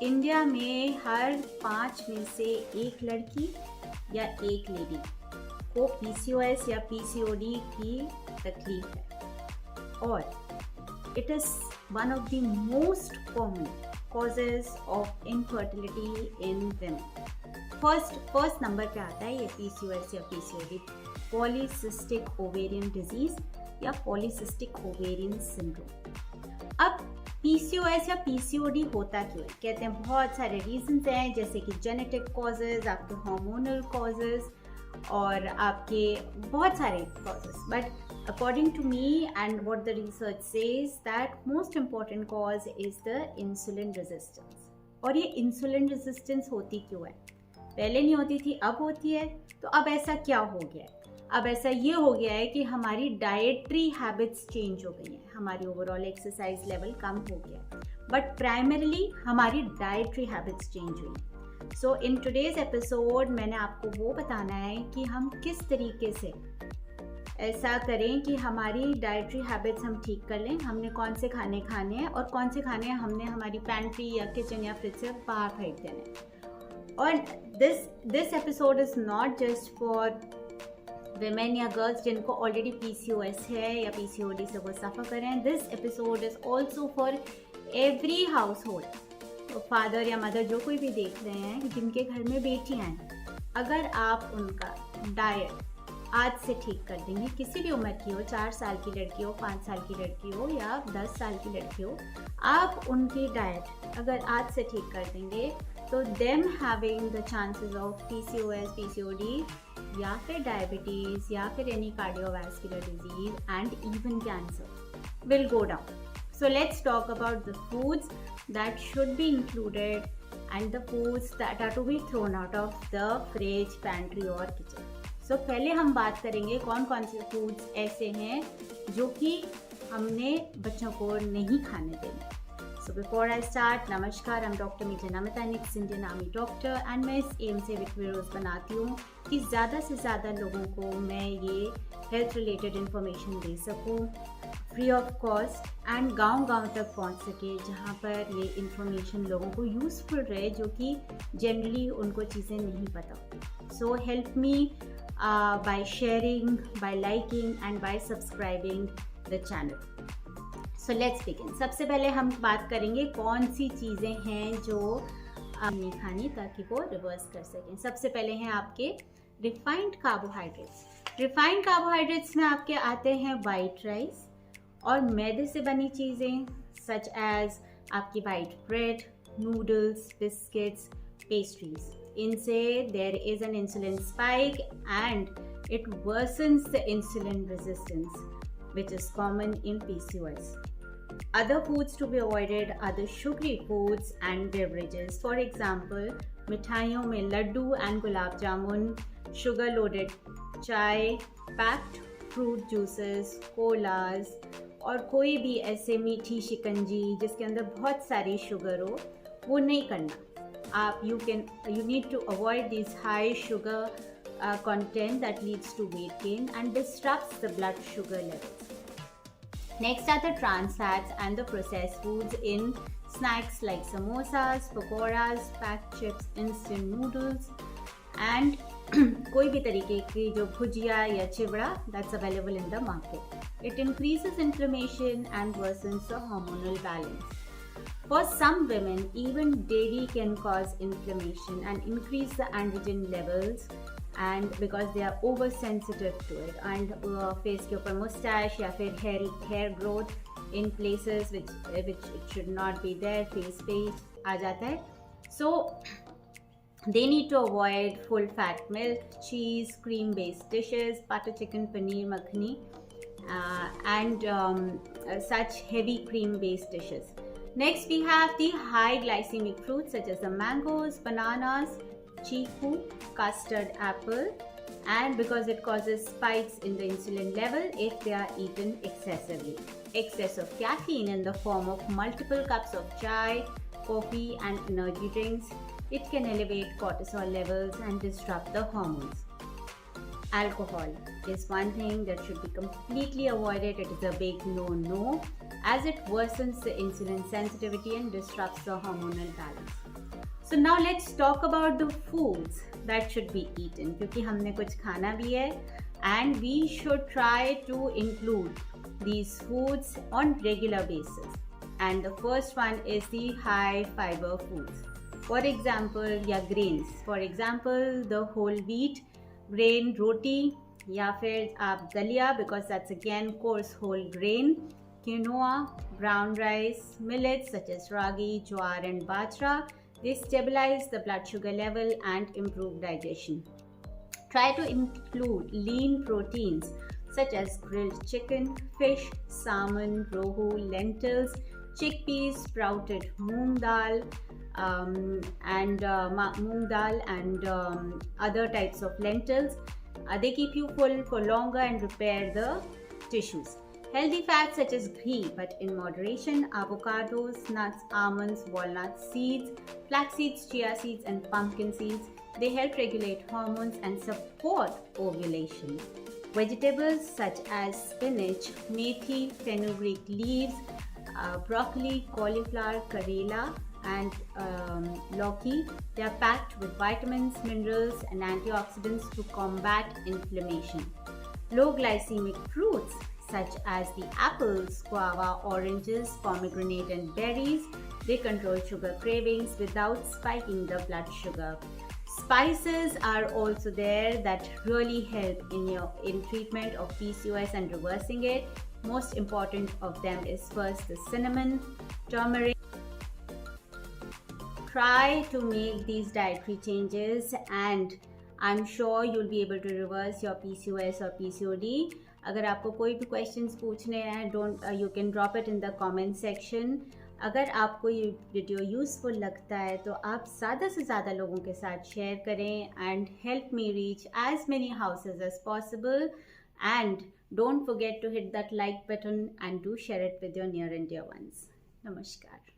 India में हर 5 में से एक लड़की या एक लेडी को पीसीओएस या पीसीओडी की तकलीफ है और it is one of the most common causes of infertility in women. First number पे आता है ये पीसीओएस या पीसीओडी, पॉलीसिस्टिक ओवेरियन डिजीज या पॉलीसिस्टिक ओवेरियन सिंड्रोम। अब पीसीओएस या पीसीओडी होता क्यों है? कहते हैं बहुत सारे रीजंस हैं, जैसे कि जेनेटिक कॉजेज, आपके हार्मोनल कॉजेज और आपके बहुत सारे causes, but according to me and what the research says that most important cause is the insulin resistance. और ये इंसुलिन रेजिस्टेंस होती क्यों है? पहले नहीं होती थी, अब होती है। तो अब ऐसा क्या हो गया है? अब ऐसा ये हो गया है कि हमारी डाइटरी हैबिट्स चेंज हो गई हैं, हमारी ओवरऑल एक्सरसाइज लेवल कम हो गया है, बट प्राइमरीली हमारी डाइटरी हैबिट्स चेंज हुई। सो इन टुडेज एपिसोड मैंने आपको वो बताना है कि हम किस तरीके से ऐसा करें कि हमारी डाइटरी हैबिट्स हम ठीक कर लें, हमने कौन से खाने खाने हैं और कौन से खाने हमने हमारी पैंट्री या किचन या फ्रिज से बाहर फेंक देने हैं। और this episode is not just for women या गर्ल्स जिनको ऑलरेडी पीसीओएस है या पीसीओडी से वो सफ़र करें। This episode is also for every house hold, तो फादर या मदर जो कोई भी देख रहे हैं जिनके घर में बेटियां हैं, अगर आप उनका डाइट आज से ठीक कर देंगे, किसी भी उम्र की हो, 4 साल की लड़की हो, 5 साल की लड़की हो या 10 साल की लड़की हो, आप उनकी डाइट अगर आज से ठीक कर देंगे तो them having the chances of PCOS, PCOD या फिर डायबिटीज़ या फिर any cardiovascular disease and even cancer will go down. So let's talk about the foods that should be included and the foods that are to be thrown out of the fridge, pantry or kitchen. So पहले हम बात करेंगे कौन कौन से foods ऐसे हैं जो कि हमने बच्चों को नहीं खाने देने. So before I start, नमस्कार, I'm Dr. Mijana Metanik, Indian Army Doctor, and मैं इस एम से वीडियोज़ बनाती हूँ कि ज़्यादा से ज़्यादा लोगों को मैं ये हेल्थ रिलेटेड इन्फॉर्मेशन दे सकूँ फ्री ऑफ कॉस्ट एंड गांव-गांव तक पहुंच सके, जहां पर ये इन्फॉर्मेशन लोगों को यूज़फुल रहे जो कि जनरली उनको चीज़ें नहीं पता. So help me by sharing, bye liking and bye subscribing the channel. So let's begin. सबसे पहले हम बात करेंगे कौन सी चीज़ें हैं जो नहीं खानी ताकि वो रिवर्स कर सकें. सबसे पहले हैं आपके रिफाइंड कार्बोहाइड्रेट्स. रिफाइंड कार्बोहाइड्रेट्स में आपके आते हैं वाइट राइस और मैदे से बनी चीज़ें सच एज आपकी white bread, noodles, biscuits, pastries. इनसे there is an insulin spike and it worsens the insulin resistance which is common in PCOS. Other foods to be avoided are the sugary foods and beverages. For example, मिठाइयों में Laddu and gulab jamun, sugar loaded चाय, packed fruit juices, colas और कोई भी ऐसे मीठी शिकंजी जिसके अंदर बहुत सारी शुगर हो, वो नहीं करना. आप you need to avoid these high sugar content that leads to weight gain and disrupts the blood sugar levels. Next are the trans fats and the processed foods in snacks like samosas, pakoras, packed chips, instant noodles and कोई भी तरीके की जो भुजिया या चिवड़ा that's available in the market. It increases inflammation and worsens the hormonal balance. For some women, even dairy can cause inflammation and increase the androgen levels, and because they are oversensitive to it, and face के ऊपर mustache या फिर hair growth in places which it should not be there, face पे आ जाता है. So they need to avoid full fat milk, cheese, cream based dishes, butter chicken, paneer makhani and such heavy cream based dishes. Next we have the high glycemic fruits such as the mangoes, bananas, chiku, custard apple, and because it causes spikes in the insulin level if they are eaten excessively. Excess of caffeine in the form of multiple cups of chai, coffee and energy drinks, it can elevate cortisol levels and disrupt the hormones. Alcohol is one thing that should be completely avoided. It is a big no-no. as it worsens the insulin sensitivity and disrupts the hormonal balance. So now let's talk about the foods that should be eaten, क्योंकि हमने कुछ खाना भी है and we should try to include these foods on regular basis. And the first one is the high fiber foods. For example, या grains. For example, the whole wheat grain roti, या फिर आप दलिया, because that's again coarse whole grain, quinoa, brown rice, millets such as ragi, jowar and bajra. They stabilize the blood sugar level and improve digestion. Try to include lean proteins such as grilled chicken, fish, salmon, rohu, lentils, chickpeas, sprouted moong dal, and other types of lentils. They keep you full for longer and repair the tissues. Healthy fats such as ghee, but in moderation, avocados, nuts, almonds, walnuts, seeds, flax seeds, chia seeds, and pumpkin seeds. They help regulate hormones and support ovulation. Vegetables such as spinach, methi, fenugreek leaves, broccoli, cauliflower, karela, and lauki. They are packed with vitamins, minerals, and antioxidants to combat inflammation. Low glycemic fruits such as the apples, guava, oranges, pomegranate, and berries. They control sugar cravings without spiking the blood sugar. Spices are also there that really help in treatment of PCOS and reversing it. Most important of them is first the cinnamon, turmeric. Try to make these dietary changes and I'm sure you'll be able to reverse your PCOS or PCOD. अगर आपको कोई भी questions पूछने हैं, you can drop it in the comment section. अगर आपको ये video useful लगता है तो आप ज़्यादा से ज़्यादा लोगों के साथ शेयर करें and help me reach as many houses as possible. And don't forget to hit that like button and do share it with your near and dear ones. Namaskar.